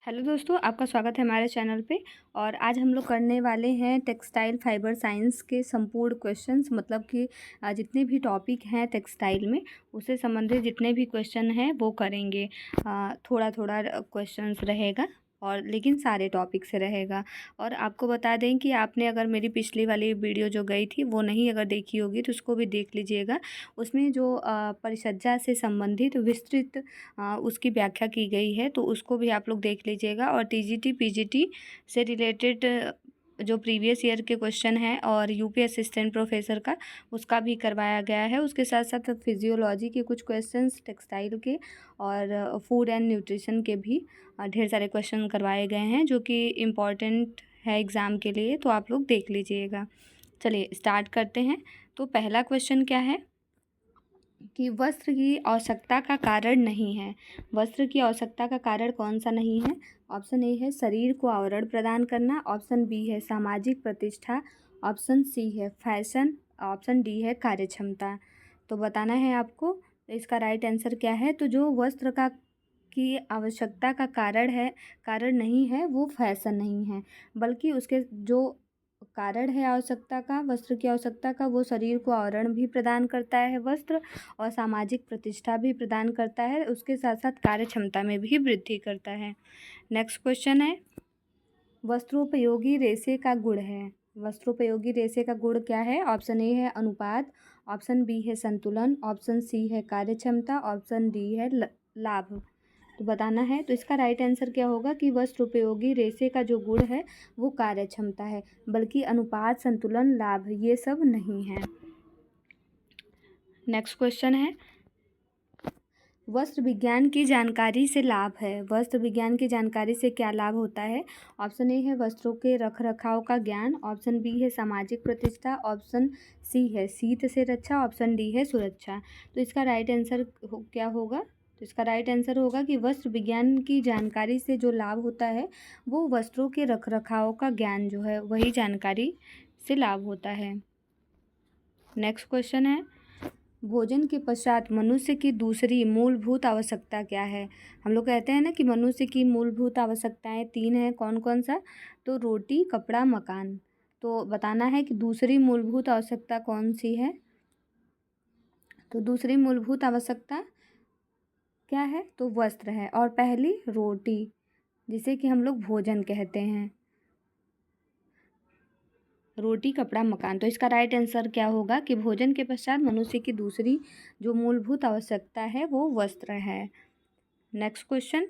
Hello दोस्तों, आपका स्वागत है हमारे चैनल पे। और आज हम लोग करने वाले हैं टेक्सटाइल फाइबर साइंस के संपूर्ण क्वेश्चंस, मतलब कि जितने भी टॉपिक हैं टेक्सटाइल में उससे संबंधित जितने भी क्वेश्चन हैं वो करेंगे। थोड़ा थोड़ा क्वेश्चंस रहेगा और लेकिन सारे टॉपिक से रहेगा। और आपको बता दें कि आपने अगर मेरी पिछली वाली वीडियो जो गई थी वो नहीं अगर देखी होगी तो उसको भी देख लीजिएगा। उसमें जो परिचर्या से संबंधित विस्तृत उसकी व्याख्या की गई है, तो उसको भी आप लोग देख लीजिएगा। और टीजीटी पीजीटी से रिलेटेड जो प्रीवियस ईयर के क्वेश्चन हैं और यूपी असिस्टेंट प्रोफेसर का उसका भी करवाया गया है। उसके साथ साथ फिजियोलॉजी के कुछ क्वेश्चंस, टेक्सटाइल के और फूड एंड न्यूट्रिशन के भी ढेर सारे क्वेश्चन करवाए गए हैं जो कि इम्पॉर्टेंट है एग्ज़ाम के लिए, तो आप लोग देख लीजिएगा। चलिए स्टार्ट करते हैं। तो पहला क्वेश्चन क्या है कि वस्त्र की आवश्यकता का कारण नहीं है। वस्त्र की आवश्यकता का कारण कौन सा नहीं है? ऑप्शन ए है शरीर को आवरण प्रदान करना, ऑप्शन बी है सामाजिक प्रतिष्ठा, ऑप्शन सी है फैशन, ऑप्शन डी है कार्यक्षमता। तो बताना है आपको इसका राइट आंसर क्या है। तो जो वस्त्र का की आवश्यकता का कारण नहीं है वो फैशन नहीं है, बल्कि उसके जो कारण है आवश्यकता का, वस्त्र की आवश्यकता का, वो शरीर को आवरण भी प्रदान करता है वस्त्र, और सामाजिक प्रतिष्ठा भी प्रदान करता है, उसके साथ साथ कार्य क्षमता में भी वृद्धि करता है। नेक्स्ट क्वेश्चन है वस्त्रोपयोगी रेशे का गुण है। वस्त्रोपयोगी रेशे का गुण क्या है? ऑप्शन ए है अनुपात, ऑप्शन बी है संतुलन, ऑप्शन सी है कार्यक्षमता, ऑप्शन डी है लाभ। तो बताना है। तो इसका राइट आंसर क्या होगा कि वस्त्र उपयोगी रेशे का जो गुण है वो कार्य क्षमता है, बल्कि अनुपात, संतुलन, लाभ ये सब नहीं है। नेक्स्ट क्वेश्चन है वस्त्र विज्ञान की जानकारी से लाभ है। वस्त्र विज्ञान की जानकारी से क्या लाभ होता है? ऑप्शन ए है वस्त्रों के रख रखाव का ज्ञान, ऑप्शन बी है सामाजिक प्रतिष्ठा, ऑप्शन सी है शीत से रक्षा, ऑप्शन डी है सुरक्षा। तो इसका राइट आंसर क्या होगा? तो इसका राइट आंसर होगा कि वस्त्र विज्ञान की जानकारी से जो लाभ होता है वो वस्त्रों के रख रखाव का ज्ञान जो है वही जानकारी से लाभ होता है। नेक्स्ट क्वेश्चन है भोजन के पश्चात मनुष्य की दूसरी मूलभूत आवश्यकता क्या है? हम लोग कहते हैं ना कि मनुष्य की मूलभूत आवश्यकताएं 3 हैं, कौन कौन सा? तो रोटी, कपड़ा, मकान। तो बताना है कि दूसरी मूलभूत आवश्यकता कौन सी है। तो दूसरी मूलभूत आवश्यकता क्या है? तो वस्त्र है, और पहली रोटी जिसे कि हम लोग भोजन कहते हैं। रोटी, कपड़ा, मकान। तो इसका राइट आंसर क्या होगा कि भोजन के पश्चात मनुष्य की दूसरी जो मूलभूत आवश्यकता है वो वस्त्र है। नेक्स्ट क्वेश्चन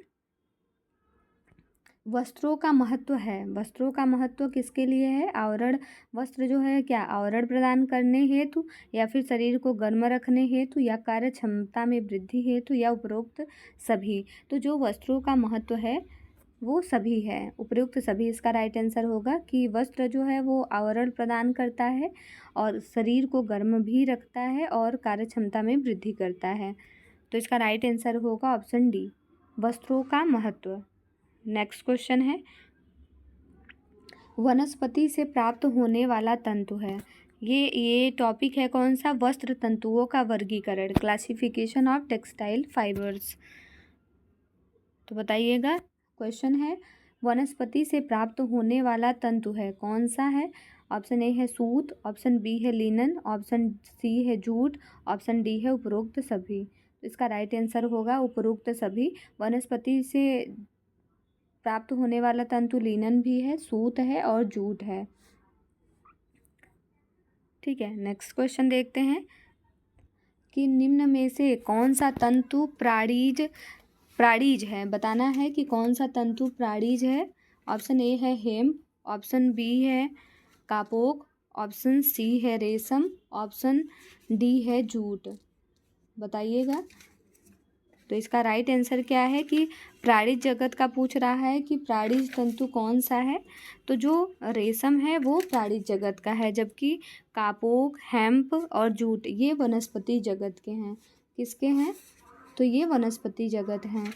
वस्त्रों का महत्व है। वस्त्रों का महत्व किसके लिए है? आवरण, वस्त्र जो है क्या आवरण प्रदान करने हेतु, या फिर शरीर को गर्म रखने हेतु, या कार्य क्षमता में वृद्धि हेतु, या उपरोक्त सभी। तो जो वस्त्रों का महत्व है वो सभी है, उपयुक्त सभी इसका राइट आंसर होगा कि वस्त्र जो है वो आवरण प्रदान करता है और शरीर को गर्म भी रखता है और कार्य क्षमता में वृद्धि करता है। तो इसका राइट आंसर होगा ऑप्शन डी, वस्त्रों का महत्व। नेक्स्ट क्वेश्चन है वनस्पति से प्राप्त होने वाला तंतु है। ये टॉपिक है कौन सा? वस्त्र तंतुओं का वर्गीकरण, क्लासिफिकेशन ऑफ टेक्सटाइल फाइबर्स। तो बताइएगा क्वेश्चन है वनस्पति से प्राप्त होने वाला तंतु है कौन सा है? ऑप्शन ए है सूत, ऑप्शन बी है लिनन, ऑप्शन सी है जूट, ऑप्शन डी है उपरोक्त सभी। तो इसका राइट आंसर होगा उपरोक्त सभी। वनस्पति से प्राप्त होने वाला तंतु लिनन भी है, सूत है और जूट है। ठीक है, नेक्स्ट क्वेश्चन देखते हैं कि निम्न में से कौन सा तंतु प्राणीज है। बताना है कि कौन सा तंतु प्राणीज है। ऑप्शन ए है हेम, ऑप्शन बी है कापोक, ऑप्शन सी है रेशम, ऑप्शन डी है जूट। बताइएगा। तो इसका राइट आंसर क्या है कि प्राणीज जगत का पूछ रहा है कि प्राणीज तंतु कौन सा है। तो जो रेशम है वो प्राणीज जगत का है, जबकि कापोक, हेम्प और जूट ये वनस्पति जगत के हैं। किसके हैं? तो ये वनस्पति जगत हैं।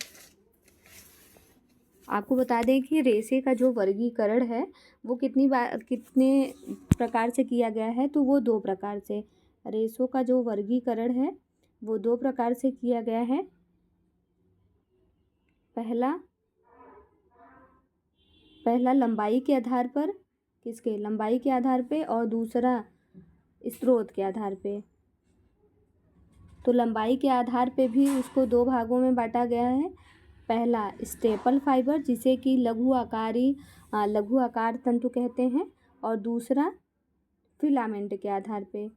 आपको बता दें कि रेशे का जो वर्गीकरण है वो कितने प्रकार से किया गया है? तो वो 2 प्रकार से। रेशों का जो वर्गीकरण है वो 2 प्रकार से किया गया है। पहला पहला लंबाई के आधार पर, किसके, लंबाई के आधार पे, और दूसरा स्रोत के आधार पे। तो लंबाई के आधार पे भी उसको दो भागों में बांटा गया है। पहला स्टेपल फाइबर, जिसे कि लघु आकार तंतु कहते हैं, और दूसरा फिलामेंट के आधार पे।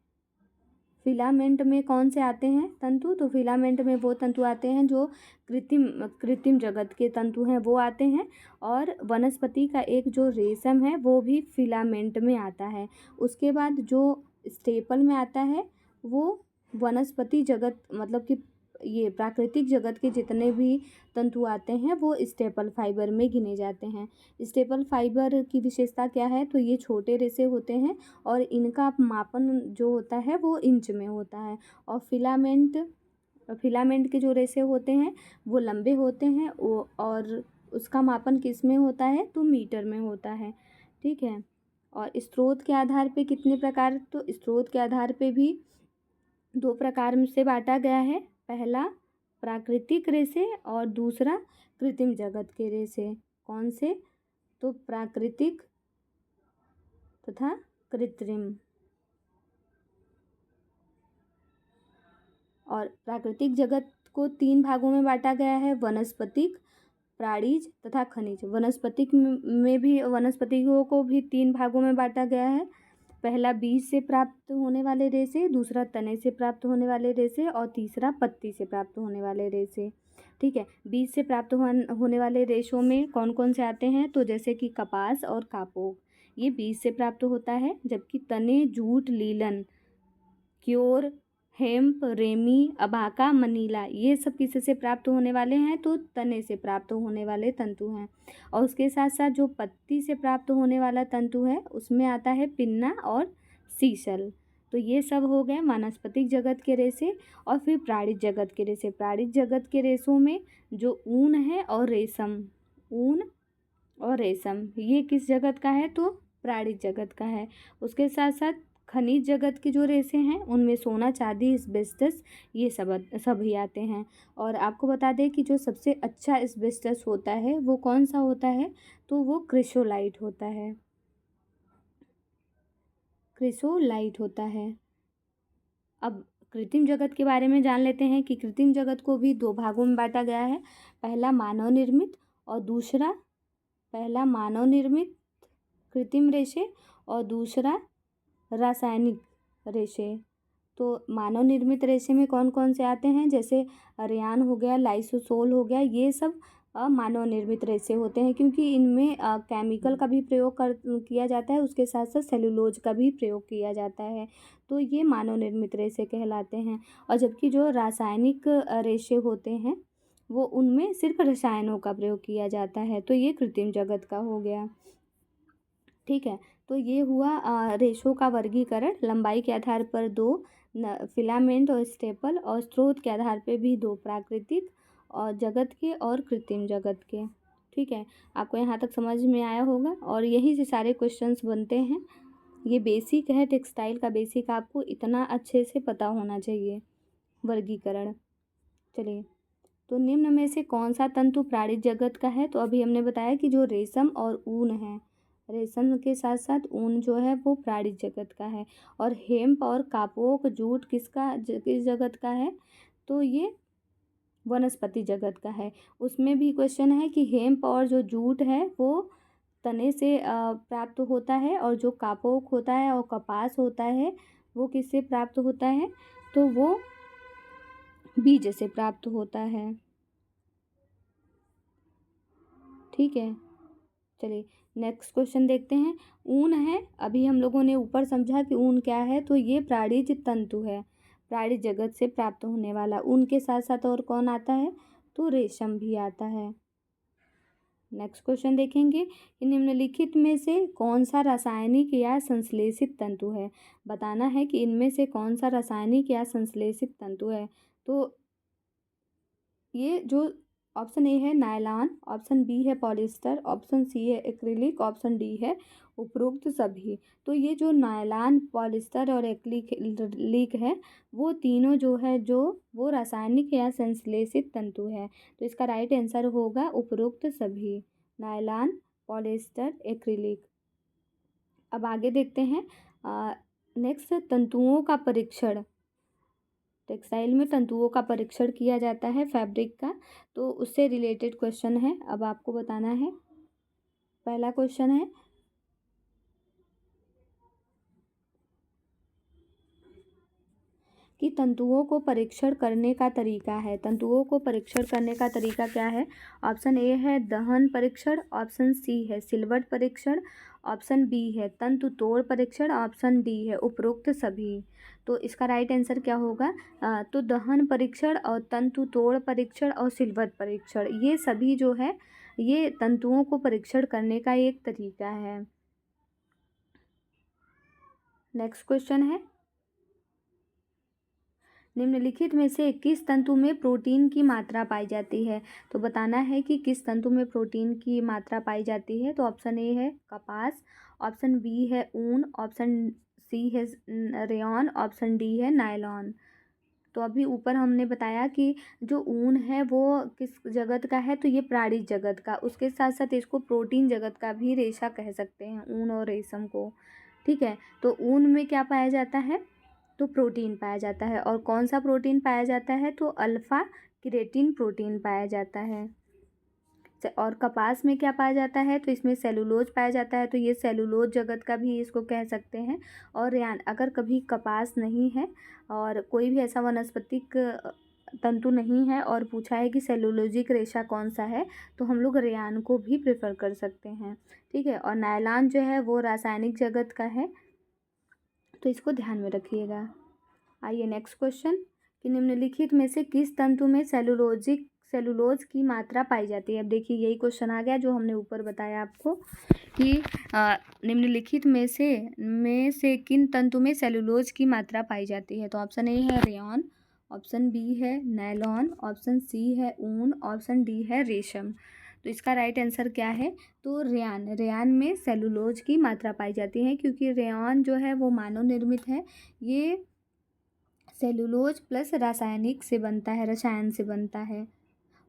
फिलामेंट में कौन से आते हैं तंतु, तो फिलामेंट में वो तंतु आते हैं जो कृत्रिम जगत के तंतु हैं, वो आते हैं। और वनस्पति का एक जो रेशम है वो भी फिलामेंट में आता है। उसके बाद जो स्टेपल में आता है वो वनस्पति जगत, मतलब कि ये प्राकृतिक जगत के जितने भी तंतु आते हैं वो स्टेपल फाइबर में गिने जाते हैं। स्टेपल फाइबर की विशेषता क्या है, तो ये छोटे रेशे होते हैं और इनका मापन जो होता है वो इंच में होता है। और फिलामेंट के जो रेशे होते हैं वो लंबे होते हैं, और उसका मापन किस में होता है, तो मीटर में होता है। ठीक है। और स्रोत के आधार पे कितने प्रकार, तो स्रोत के आधार पे भी दो प्रकार से बांटा गया है। पहला प्राकृतिक रेशे और दूसरा कृत्रिम जगत के रेशे। कौन से, तो प्राकृतिक तथा कृत्रिम। और प्राकृतिक जगत को तीन भागों में बांटा गया है, वनस्पतिक, प्राणिज तथा खनिज। वनस्पतिक में भी, वनस्पतियों को भी तीन भागों में बांटा गया है। पहला बीज से प्राप्त होने वाले रेशे, दूसरा तने से प्राप्त होने वाले रेशे, और तीसरा पत्ती से प्राप्त होने वाले रेशे। ठीक है। बीज से प्राप्त होने वाले रेशों में कौन कौन से आते हैं, तो जैसे कि कपास और कापोक, ये बीज से प्राप्त होता है। जबकि तने, jute, linen, coir, hemp, ramie, abaca, Manila, ये सब किससे प्राप्त होने वाले हैं, तो तने से प्राप्त होने वाले तंतु हैं। और उसके साथ साथ जो पत्ती से प्राप्त होने वाला तंतु है उसमें आता है पिन्ना और सीसल। तो ये सब हो गए वानस्पतिक जगत के रेशे। और फिर प्राणिज जगत के रेशे। प्राणिज जगत के रेशों में जो ऊन है और रेशम, ऊन और रेशम, ये किस जगत का है, तो प्राणिज जगत का है। उसके साथ साथ खनिज जगत के जो रेशे हैं उनमें सोना, चांदी, एस्बेस्टस, ये सभी आते हैं। और आपको बता दें कि जो सबसे अच्छा एस्बेस्टस होता है वो कौन सा होता है, तो वो क्रिसोलाइट होता है। क्रिसोलाइट होता है। अब कृत्रिम जगत के बारे में जान लेते हैं कि कृत्रिम जगत को भी दो भागों में बांटा गया है। पहला मानव निर्मित और दूसरा, पहला मानव निर्मित कृत्रिम रेशे और दूसरा रासायनिक रेशे। तो मानव निर्मित रेशे में कौन कौन से आते हैं, जैसे रेयान हो गया, लाइसोसोल हो गया, ये सब मानव निर्मित रेशे होते हैं, क्योंकि इनमें केमिकल का भी प्रयोग किया जाता है, उसके साथ साथ सेलुलोज का भी प्रयोग किया जाता है। तो ये मानव निर्मित रेशे कहलाते हैं। और जबकि जो रासायनिक रेशे होते हैं वो उनमें सिर्फ रसायनों का प्रयोग किया जाता है, तो ये कृत्रिम जगत का हो गया। ठीक है। तो ये हुआ रेशों का वर्गीकरण। लंबाई के आधार पर दो, फिलामेंट और स्टेपल, और स्रोत के आधार पे भी दो, प्राकृतिक और जगत के और कृत्रिम जगत के। ठीक है। आपको यहाँ तक समझ में आया होगा, और यहीं से सारे क्वेश्चंस बनते हैं। ये बेसिक है, टेक्सटाइल का बेसिक आपको इतना अच्छे से पता होना चाहिए, वर्गीकरण। चलिए, तो निम्न में से कौन सा तंतु प्राणिज जगत का है, तो अभी हमने बताया कि जो रेशम और ऊन है, रेशम के साथ साथ ऊन जो है वो प्राणिज जगत का है। और हेम्प और कापोक, जूट किस जगत का है, तो ये वनस्पति जगत का है। उसमें भी क्वेश्चन है कि हेम्प और जो जूट है वो तने से प्राप्त होता है, और जो कापोक होता है और कपास होता है वो किससे प्राप्त होता है, तो वो बीज से प्राप्त होता है। ठीक है। चलिए नेक्स्ट क्वेश्चन देखते हैं। ऊन है, अभी हम लोगों ने ऊपर समझा कि ऊन क्या है, तो ये प्राणिज तंतु है, प्राणिज जगत से प्राप्त होने वाला। ऊन के साथ साथ और कौन आता है, तो रेशम भी आता है। नेक्स्ट क्वेश्चन देखेंगे कि निम्नलिखित में से कौन सा रासायनिक या संश्लेषित तंतु है। बताना है कि इनमें से कौन सा रासायनिक या संश्लेषित तंतु है। तो ये जो ऑप्शन ए है नायलॉन, ऑप्शन बी है पॉलिएस्टर, ऑप्शन सी है एक्रिलिक, ऑप्शन डी है उपरोक्त सभी। तो ये जो नायलॉन, पॉलिएस्टर और एक्रिलिक है वो तीनों जो है वो रासायनिक या संश्लेषित तंतु है। तो इसका राइट आंसर होगा उपरोक्त सभी। Nylon, polyester, acrylic. अब आगे देखते हैं नेक्स्ट, तंतुओं का परीक्षण। टेक्सटाइल में तंतुओं का परीक्षण किया जाता है फैब्रिक का, तो उससे रिलेटेड क्वेश्चन है, अब आपको बताना है। पहला क्वेश्चन है कि तंतुओं को परीक्षण करने का तरीका है। तंतुओं को परीक्षण करने का तरीका क्या है? ऑप्शन ए है दहन परीक्षण, ऑप्शन सी है सिलवट परीक्षण, ऑप्शन बी है तंतु तोड़ परीक्षण, ऑप्शन डी है उपरोक्त सभी। तो इसका राइट आंसर क्या होगा? तो दहन परीक्षण और तंतु तोड़ परीक्षण और सिलवट परीक्षण, ये सभी जो है ये तंतुओं को परीक्षण करने का एक तरीका है। नेक्स्ट क्वेश्चन है, निम्नलिखित में से किस तंतु में प्रोटीन की मात्रा पाई जाती है? तो बताना है कि किस तंतु में प्रोटीन की मात्रा पाई जाती है। तो ऑप्शन ए है कपास, ऑप्शन बी है ऊन, ऑप्शन सी है रेयॉन, ऑप्शन डी है नायलॉन। तो अभी ऊपर हमने बताया कि जो ऊन है वो किस जगत का है? तो ये प्राणी जगत का, उसके साथ साथ इसको प्रोटीन जगत का भी रेशा कह सकते हैं, ऊन और रेशम को। ठीक है, तो ऊन में क्या पाया जाता है? तो प्रोटीन पाया जाता है। और कौन सा प्रोटीन पाया जाता है? तो अल्फ़ा केराटिन प्रोटीन पाया जाता है। और कपास में क्या पाया जाता है? तो इसमें सेलुलोज पाया जाता है, तो ये सेलुलोज जगत का भी इसको कह सकते हैं। और रेयान, अगर कभी कपास नहीं है और कोई भी ऐसा वनस्पतिक तंतु नहीं है और पूछा है कि सेलुलोजिक रेशा कौन सा है, तो हम लोग रेयान को भी प्रेफर कर सकते हैं। ठीक है, और नायलॉन जो है वो रासायनिक जगत का है, तो इसको ध्यान में रखिएगा। आइए नेक्स्ट क्वेश्चन, कि निम्नलिखित में से किस तंतु में सेलुलोज की मात्रा पाई जाती है? अब देखिए यही क्वेश्चन आ गया जो हमने ऊपर बताया आपको कि निम्नलिखित में से किन तंतु में सेलुलोज की मात्रा पाई जाती है? तो ऑप्शन ए है रेयॉन, ऑप्शन बी है नायलॉन, ऑप्शन सी है ऊन, ऑप्शन डी है रेशम। तो इसका राइट आंसर क्या है? तो रेयान में सेलुलोज की मात्रा पाई जाती है, क्योंकि रेयॉन जो है वो मानव निर्मित है। ये सेलुलोज प्लस रासायनिक से बनता है, रसायन से बनता है।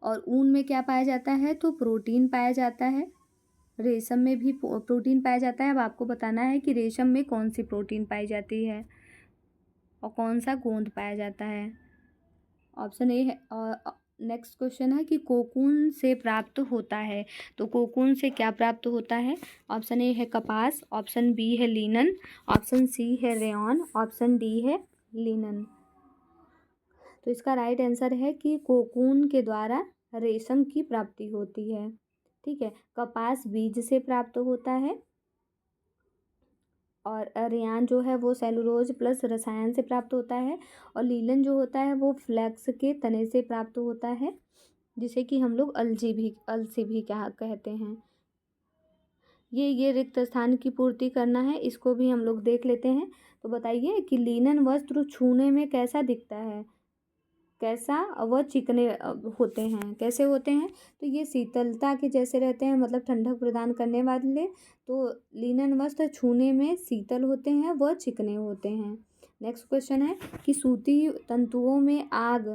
और ऊन में क्या पाया जाता है? तो प्रोटीन पाया जाता है। रेशम में भी प्रोटीन पाया जाता है। अब आपको बताना है कि रेशम में कौन सी प्रोटीन पाई जाती है और कौन सा गोंद पाया जाता है। ऑप्शन ए है, और नेक्स्ट क्वेश्चन है कि कोकून से प्राप्त होता है। तो कोकून से क्या प्राप्त होता है? ऑप्शन ए है कपास, ऑप्शन बी है लिनन, ऑप्शन सी है रेयॉन, ऑप्शन डी है लिनन। तो इसका राइट आंसर है कि कोकून के द्वारा रेशम की प्राप्ति होती है। ठीक है, कपास बीज से प्राप्त होता है और रेयान जो है वो सेलुलोज प्लस रसायन से प्राप्त होता है। और लीलन जो होता है वो फ्लैक्स के तने से प्राप्त होता है, जिसे कि हम लोग अलसी भी क्या कहते हैं। ये रिक्त स्थान की पूर्ति करना है, इसको भी हम लोग देख लेते हैं। तो बताइए कि लिनन वस्त्र छूने में कैसा दिखता है? कैसा? वह चिकने होते हैं। कैसे होते हैं? तो ये शीतलता के जैसे रहते हैं, मतलब ठंडक प्रदान करने वाले। तो लिनन वस्त्र छूने में शीतल होते हैं, वह चिकने होते हैं। नेक्स्ट क्वेश्चन है कि सूती तंतुओं में आग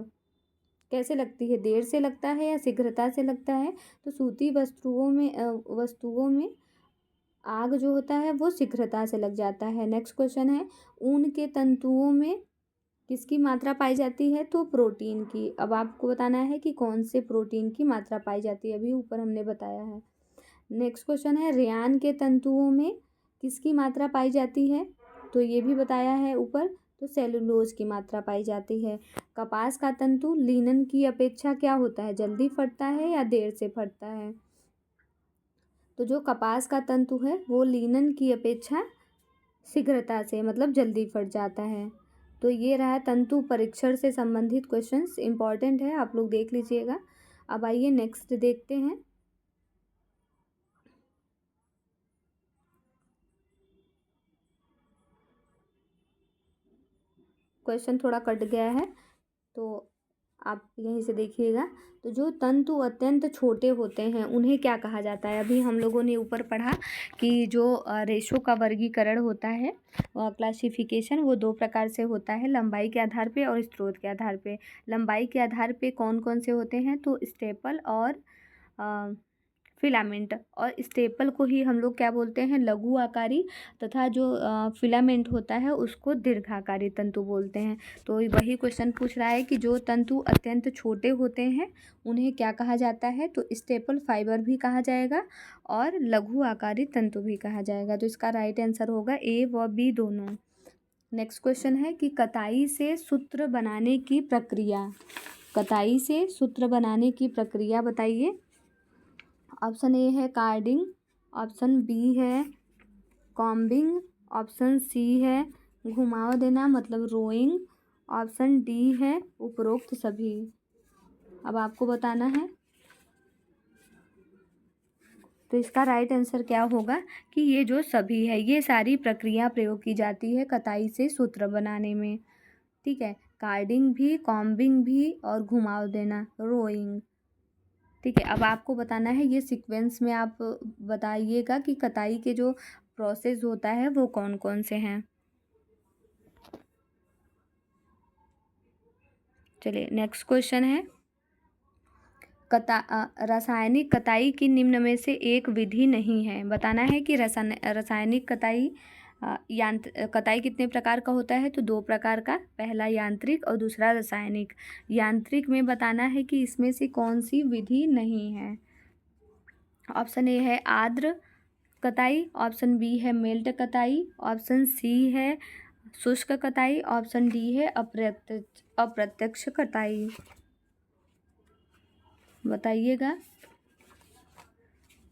कैसे लगती है? देर से लगता है या शीघ्रता से लगता है? तो सूती वस्तुओं में आग जो होता है वो शीघ्रता से लग जाता है। नेक्स्ट क्वेश्चन है, ऊन के तंतुओं में किसकी मात्रा पाई जाती है? तो प्रोटीन की। अब आपको बताना है कि कौन से प्रोटीन की मात्रा पाई जाती है, अभी ऊपर हमने बताया है। नेक्स्ट क्वेश्चन है, रेयान के तंतुओं में किसकी मात्रा पाई जाती है? तो ये भी बताया है ऊपर, तो सेलुलोज की मात्रा पाई जाती है। कपास का तंतु लिनन की अपेक्षा क्या होता है? जल्दी फटता है या देर से फटता है? तो जो कपास का तंतु है वो लिनन की अपेक्षा शीघ्रता से, मतलब जल्दी फट जाता है। तो ये रहा तंतु परीक्षण से संबंधित क्वेश्चंस, इंपॉर्टेंट है, आप लोग देख लीजिएगा। अब आइए नेक्स्ट देखते हैं। क्वेश्चन थोड़ा कट गया है तो आप यहीं से देखिएगा। तो जो तंतु अत्यंत छोटे होते हैं उन्हें क्या कहा जाता है? अभी हम लोगों ने ऊपर पढ़ा कि जो रेशों का वर्गीकरण होता है, क्लासिफिकेशन, वो दो प्रकार से होता है, लंबाई के आधार पे और स्रोत के आधार पे। लंबाई के आधार पे कौन कौन से होते हैं? तो स्टेपल और फिलामेंट। और स्टेपल को ही हम लोग क्या बोलते हैं, लघु आकारी, तथा जो फिलामेंट होता है उसको दीर्घाकारी तंतु बोलते हैं। तो वही क्वेश्चन पूछ रहा है कि जो तंतु अत्यंत छोटे होते हैं उन्हें क्या कहा जाता है, तो स्टेपल फाइबर भी कहा जाएगा और लघु आकारी तंतु भी कहा जाएगा। तो इसका राइट आंसर होगा ए व बी दोनों। नेक्स्ट क्वेश्चन है कि कताई से सूत्र बनाने की प्रक्रिया, कताई से सूत्र बनाने की प्रक्रिया बताइए। ऑप्शन ए है कार्डिंग, ऑप्शन बी है कॉम्बिंग, ऑप्शन सी है घुमाव देना मतलब रोइंग, ऑप्शन डी है उपरोक्त सभी। अब आपको बताना है। तो इसका राइट आंसर क्या होगा कि ये जो सभी है, ये सारी प्रक्रिया प्रयोग की जाती है कताई से सूत्र बनाने में। ठीक है, कार्डिंग भी, कॉम्बिंग भी और घुमाव देना रोइंग। ठीक है, अब आपको बताना है, ये सीक्वेंस में आप बताइएगा कि कताई के जो प्रोसेस होता है वो कौन कौन से हैं। चलिए नेक्स्ट क्वेश्चन है, रासायनिक कताई की निम्न में से एक विधि नहीं है। बताना है कि रासायनिक कताई कताई कितने प्रकार का होता है, तो 2 प्रकार का, पहला यांत्रिक और दूसरा रासायनिक। यांत्रिक में बताना है कि इसमें से कौन सी विधि नहीं है। ऑप्शन ए है आर्द्र कताई, ऑप्शन बी है मेल्ट कताई, ऑप्शन सी है शुष्क कताई, ऑप्शन डी है अप्रत्यक्ष कताई। बताइएगा।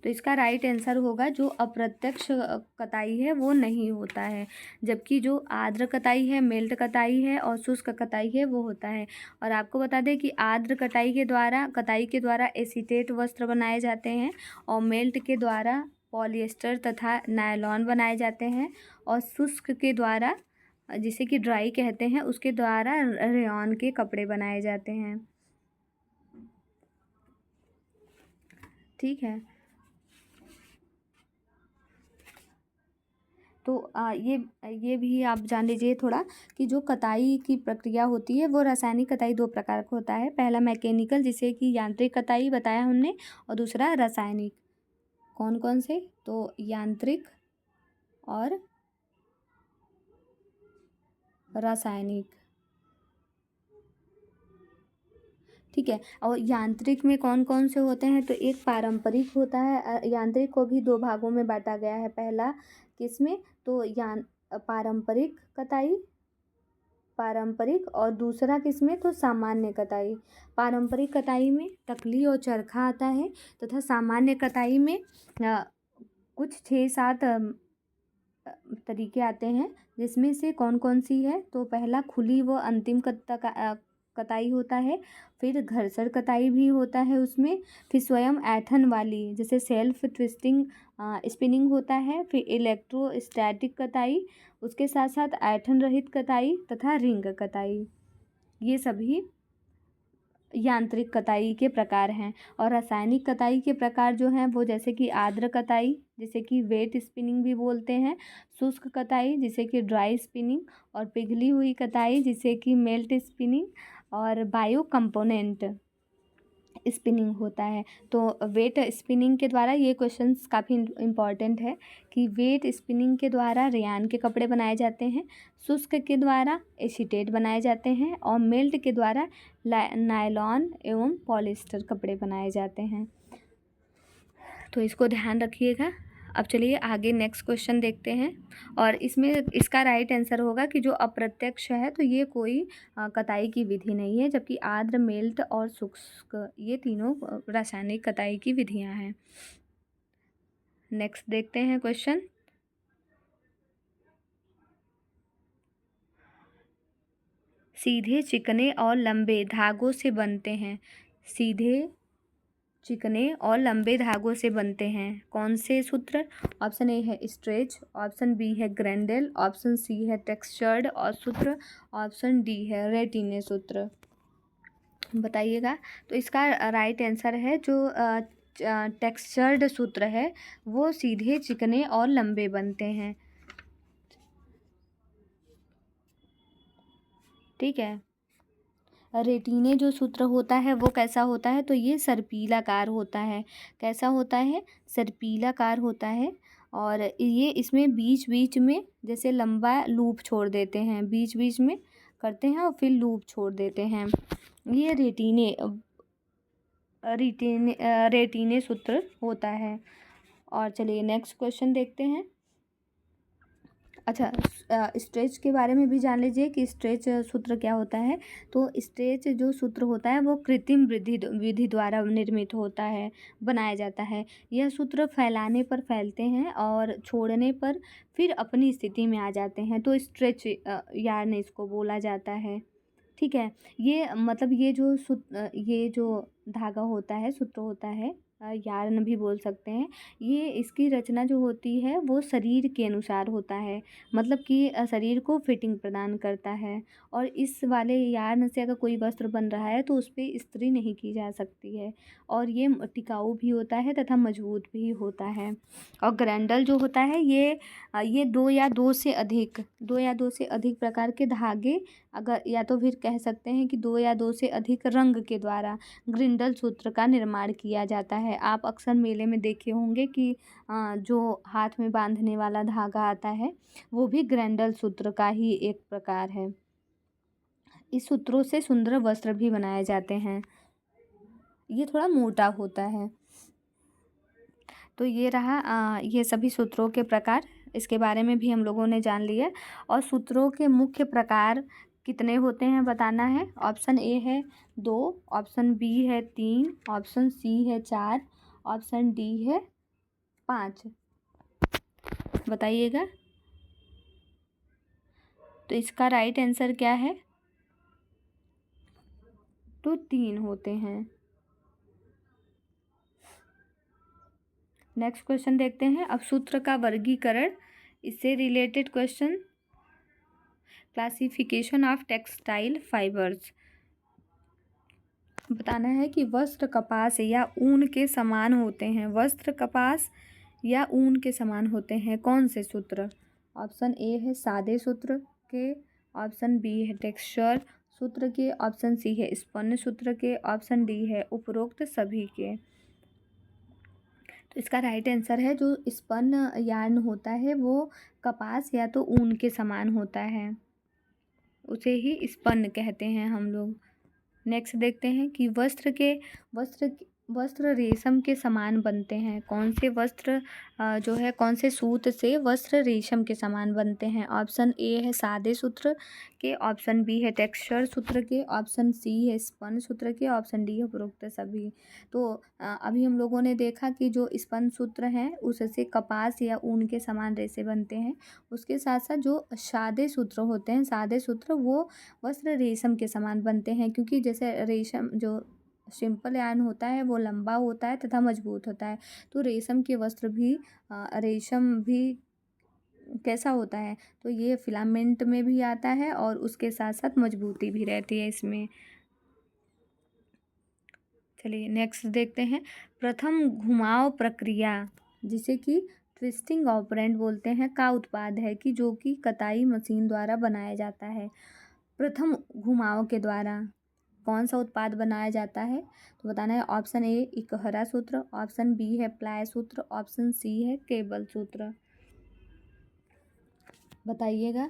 तो इसका राइट आंसर होगा जो अप्रत्यक्ष कताई है वो नहीं होता है, जबकि जो आर्द्र कताई है, मेल्ट कताई है और शुष्क कताई है वो होता है। और आपको बता दें कि आर्द्र कताई के द्वारा एसीटेट वस्त्र बनाए जाते हैं और मेल्ट के द्वारा पॉलिएस्टर तथा नायलॉन बनाए जाते हैं, और शुष्क के द्वारा, जिसे कि ड्राई कहते हैं, उसके द्वारा रेयॉन के कपड़े बनाए जाते हैं। ठीक है, तो ये भी आप जान लीजिए थोड़ा कि जो कताई की प्रक्रिया होती है वो रासायनिक कताई 2 प्रकार का होता है। पहला मैकेनिकल, जिसे कि यांत्रिक कताई बताया हमने, और दूसरा रासायनिक। कौन कौन से, तो यांत्रिक और रासायनिक। ठीक है, और यांत्रिक में कौन कौन से होते हैं, तो एक पारंपरिक होता है। यांत्रिक को भी 2 भागों में बांटा गया है। पहला किसमें, तो पारंपरिक और दूसरा किसमें, तो सामान्य कताई। पारंपरिक कताई में तकली और चरखा आता है, तथा सामान्य कताई में कुछ 6-7 तरीके आते हैं, जिसमें से कौन कौन सी है, तो पहला खुली व अंतिम कताई होता है, फिर घर्षण कताई भी होता है उसमें, फिर स्वयं ऐंठन वाली जैसे सेल्फ ट्विस्टिंग स्पिनिंग होता है, फिर इलेक्ट्रोस्टैटिक कताई, उसके साथ साथ ऐंठन रहित कताई तथा रिंग कताई। ये सभी यांत्रिक कताई के प्रकार हैं। और रासायनिक कताई के प्रकार जो हैं वो जैसे कि आर्द्र कताई, जिसे कि वेट स्पिनिंग भी बोलते हैं, शुष्क कताई जिसे कि ड्राई स्पिनिंग, और पिघली हुई कताई जिसे कि मेल्ट स्पिनिंग, और बायो कंपोनेंट स्पिनिंग होता है। तो वेट स्पिनिंग के द्वारा, ये क्वेश्चंस काफ़ी इम्पॉर्टेंट है कि वेट स्पिनिंग के द्वारा रेयान के कपड़े बनाए जाते हैं, शुष्क के द्वारा एसीटेट बनाए जाते हैं, और मेल्ट के द्वारा नायलॉन एवं पॉलिएस्टर कपड़े बनाए जाते हैं। तो इसको ध्यान रखिएगा। अब चलिए आगे नेक्स्ट क्वेश्चन देखते हैं, और इसमें इसका राइट आंसर होगा कि जो अप्रत्यक्ष है तो ये कोई कताई की विधि नहीं है, जबकि आर्द्र, मेल्ट और शुष्क ये तीनों रासायनिक कताई की विधियां हैं। नेक्स्ट देखते हैं क्वेश्चन, सीधे, चिकने और लंबे धागों से बनते हैं। सीधे, चिकने और लंबे धागों से बनते हैं कौन से सूत्र। ऑप्शन ए है स्ट्रेच, ऑप्शन बी है ग्रेंडेल, ऑप्शन सी है टेक्सचर्ड और सूत्र, ऑप्शन डी है रेटिने सूत्र। बताइएगा। तो इसका राइट आंसर है जो टेक्सचर्ड सूत्र है वो सीधे, चिकने और लंबे बनते हैं। ठीक है, रेटिने जो सूत्र होता है वो कैसा होता है, तो ये सर्पीलाकार होता है। कैसा होता है? सर्पीलाकार होता है। और ये इसमें बीच बीच में जैसे लंबा लूप छोड़ देते हैं, बीच बीच में करते हैं और फिर लूप छोड़ देते हैं। ये रेटिने सूत्र होता है। और चलिए नेक्स्ट क्वेश्चन देखते हैं। अच्छा, स्ट्रेच के बारे में भी जान लीजिए कि स्ट्रेच सूत्र क्या होता है। तो स्ट्रेच जो सूत्र होता है वो कृत्रिम विधि द्वारा निर्मित होता है, बनाया जाता है। यह सूत्र फैलाने पर फैलते हैं और छोड़ने पर फिर अपनी स्थिति में आ जाते हैं, तो स्ट्रेच यार्न इसको बोला जाता है। ठीक है। ये मतलब ये जो धागा होता है, सूत्र होता है, यार्न भी बोल सकते हैं। ये इसकी रचना जो होती है वो शरीर के अनुसार होता है, मतलब कि शरीर को फिटिंग प्रदान करता है। और इस वाले यार्न से अगर कोई वस्त्र बन रहा है तो उस पे इस्त्री नहीं की जा सकती है। और ये टिकाऊ भी होता है तथा मजबूत भी होता है। और ग्रैंडल जो होता है ये दो या दो से अधिक प्रकार के धागे, अगर या तो फिर कह सकते हैं कि दो या दो से अधिक रंग के द्वारा ग्रिंडल सूत्र का निर्माण किया जाता है। आप अक्सर मेले में देखे होंगे कि जो हाथ में बांधने वाला धागा आता है वो भी ग्रिंडल सूत्र का ही एक प्रकार है। इस सूत्रों से सुंदर वस्त्र भी बनाए जाते हैं। ये थोड़ा मोटा होता है। तो ये रहा ये सभी सूत्रों के प्रकार, इसके बारे में भी हम लोगों ने जान लिया। और सूत्रों के मुख्य प्रकार कितने होते हैं बताना है। ऑप्शन ए है 2, ऑप्शन बी है 3, ऑप्शन सी है 4, ऑप्शन डी है 5। बताइएगा। तो इसका राइट आंसर क्या है? तो 3 होते हैं। नेक्स्ट क्वेश्चन देखते हैं। अब सूत्र का वर्गीकरण, इससे related question. Classification of textile fibres. बताना है कि वस्त्र कपास या ऊन के समान होते हैं। वस्त्र कपास या ऊन के समान होते हैं कौन से सूत्र? ऑप्शन ए है सादे सूत्र के, ऑप्शन बी है टेक्सचर सूत्र के, ऑप्शन सी है स्पन सूत्र के, ऑप्शन डी है उपरोक्त सभी के। तो इसका राइट आंसर है जो स्पन यार्न होता है वो कपास या तो ऊन के समान होता है, उसे ही स्पन कहते हैं हम लोग। नेक्स्ट देखते हैं कि वस्त्र रेशम के समान बनते हैं। कौन से वस्त्र जो है कौन से सूत से वस्त्र रेशम के समान बनते हैं? ऑप्शन ए है सादे सूत्र के, ऑप्शन बी है टेक्सचर सूत्र के, ऑप्शन सी है स्पन सूत्र के, ऑप्शन डी है उपरोक्त सभी। तो अभी हम लोगों ने देखा कि जो स्पन सूत्र हैं उससे कपास या ऊन के समान रेशे बनते हैं। उसके साथ साथ जो सादे सूत्र होते हैं, सादे सूत्र वो वस्त्र रेशम के समान बनते हैं, क्योंकि जैसे रेशम जो सिंपल यार्न होता है वो लंबा होता है तथा मजबूत होता है। तो रेशम भी कैसा होता है? तो ये फिलामेंट में भी आता है और उसके साथ साथ मजबूती भी रहती है इसमें। चलिए नेक्स्ट देखते हैं। प्रथम घुमाव प्रक्रिया, जिसे कि ट्विस्टिंग ऑपरेंट बोलते हैं, का उत्पाद है कि जो कि कताई मशीन द्वारा बनाया जाता है। प्रथम घुमाव के द्वारा कौन सा उत्पाद बनाया जाता है? तो बताना है। ऑप्शन ए इकहरा सूत्र, ऑप्शन बी है प्लाय सूत्र, ऑप्शन सी है केबल सूत्र। बताइएगा।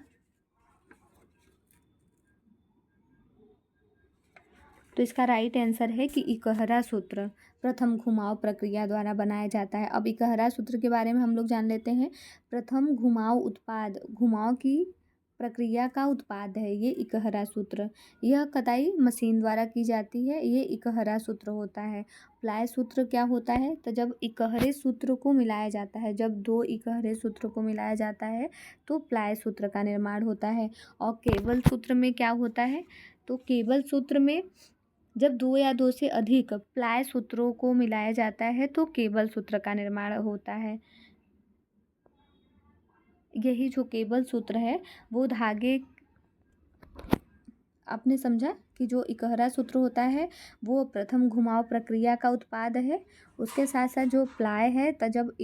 तो इसका राइट आंसर है कि इकहरा सूत्र प्रथम घुमाव प्रक्रिया द्वारा बनाया जाता है। अब इकहरा सूत्र के बारे में हम लोग जान लेते हैं। प्रथम घुमाव उत्पाद, घुमाव की प्रक्रिया का उत्पाद है ये इकहरा सूत्र। यह कताई मशीन द्वारा की जाती है, ये इकहरा सूत्र होता है। प्लाय सूत्र क्या होता है? तो जब इकहरे सूत्र को मिलाया जाता है, जब 2 इकहरे सूत्र को मिलाया जाता है तो प्लाय सूत्र का निर्माण होता है। और केबल सूत्र में क्या होता है? तो केबल सूत्र में जब 2 या 2 से अधिक प्लाय सूत्रों को मिलाया जाता है तो केबल सूत्र का निर्माण होता है। यही जो केबल सूत्र है वो धागे, आपने समझा कि जो इकहरा सूत्र होता है वो प्रथम घुमाव प्रक्रिया का उत्पाद है। उसके साथ साथ जो प्लाय है, तो जब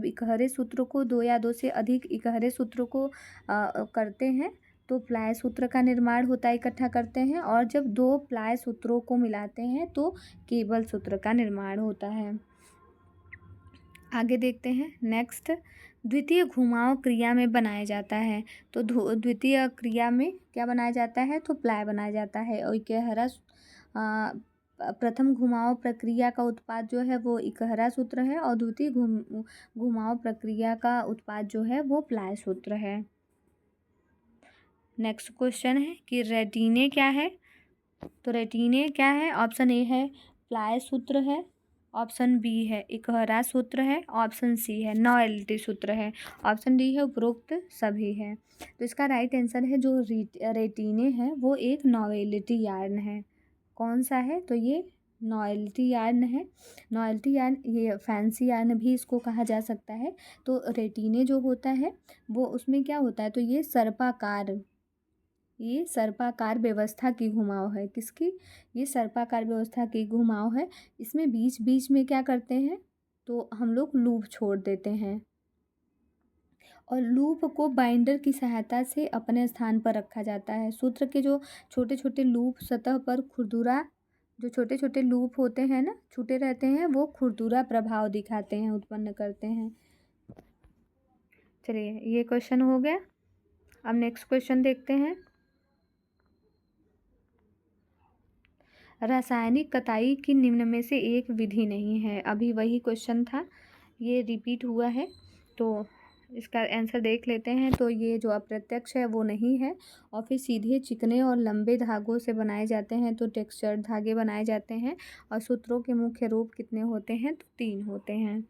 इकहरे सूत्र को 2 या 2 से अधिक इकहरे सूत्रों को करते हैं तो प्लाय सूत्र का निर्माण होता है, इकट्ठा करते हैं, और जब दो प्लाय सूत्रों को मिलाते हैं तो केबल सूत्र का निर्माण होता है। आगे देखते हैं नेक्स्ट, द्वितीय घुमाव क्रिया में बनाया जाता है। तो द्वितीय क्रिया में क्या बनाया जाता है, तो प्लाय बनाया जाता है। और इकहरा प्रथम घुमाव प्रक्रिया का उत्पाद जो है वो इकहरा सूत्र है, और द्वितीय घुमाव प्रक्रिया का उत्पाद जो है वो प्लाय सूत्र है। नेक्स्ट क्वेश्चन है कि रेटिने क्या है। तो रेटिने क्या है, ऑप्शन ए है प्लाय सूत्र है, ऑप्शन बी है इकहरा सूत्र है, ऑप्शन सी है नॉएलिटी सूत्र है, ऑप्शन डी है उपरोक्त सभी है। तो इसका राइट आंसर है जो रेटिने है वो एक नॉवेलिटी यार्न है। कौन सा है, तो ये नॉयल्टी यार्न है। नॉयल्टी यार्न, ये फैंसी यार्न भी इसको कहा जा सकता है। तो रेटिने जो होता है वो उसमें क्या होता है, तो ये सर्पाकार व्यवस्था की घुमाव है। किसकी, ये सर्पाकार व्यवस्था की घुमाव है। इसमें बीच बीच में क्या करते हैं, तो हम लोग लूप छोड़ देते हैं, और लूप को बाइंडर की सहायता से अपने स्थान पर रखा जाता है। सूत्र के जो छोटे छोटे लूप सतह पर खुरदुरा, जो छोटे छोटे लूप होते हैं ना, छूटे रहते हैं, वो खुरदुरा प्रभाव दिखाते हैं, उत्पन्न करते हैं। चलिए ये क्वेश्चन हो गया। अब नेक्स्ट क्वेश्चन देखते हैं। रासायनिक कताई की निम्न में से एक विधि नहीं है। अभी वही क्वेश्चन था, ये रिपीट हुआ है, तो इसका आंसर देख लेते हैं। तो ये जो अप्रत्यक्ष है वो नहीं है, और फिर सीधे चिकने और लंबे धागों से बनाए जाते हैं, तो टेक्सचर्ड धागे बनाए जाते हैं। और सूत्रों के मुख्य रूप कितने होते हैं, तो 3 होते हैं।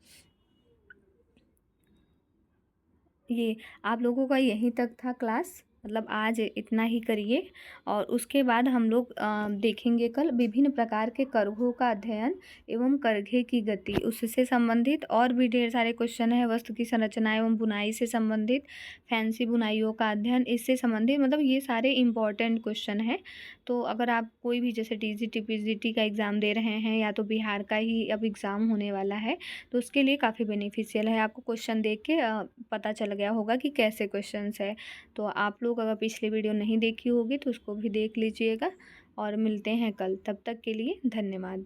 ये आप लोगों का यहीं तक था क्लास, मतलब आज इतना ही करिए, और उसके बाद हम लोग देखेंगे कल विभिन्न प्रकार के करघों का अध्ययन एवं करघे की गति, उससे संबंधित और भी ढेर सारे क्वेश्चन है। वस्तु की संरचना एवं बुनाई से संबंधित, फैंसी बुनाइयों का अध्ययन, इससे संबंधित, मतलब ये सारे इम्पॉर्टेंट क्वेश्चन है। तो अगर आप कोई भी जैसे टीजीटी पीजीटी का एग्ज़ाम दे रहे हैं, या तो बिहार का ही अब एग्ज़ाम होने वाला है, तो उसके लिए काफ़ी बेनिफिशियल है। आपको क्वेश्चन देख के पता चल गया होगा कि कैसे क्वेश्चंस है। तो आप लोग अगर पिछली वीडियो नहीं देखी होगी तो उसको भी देख लीजिएगा, और मिलते हैं कल। तब तक के लिए धन्यवाद।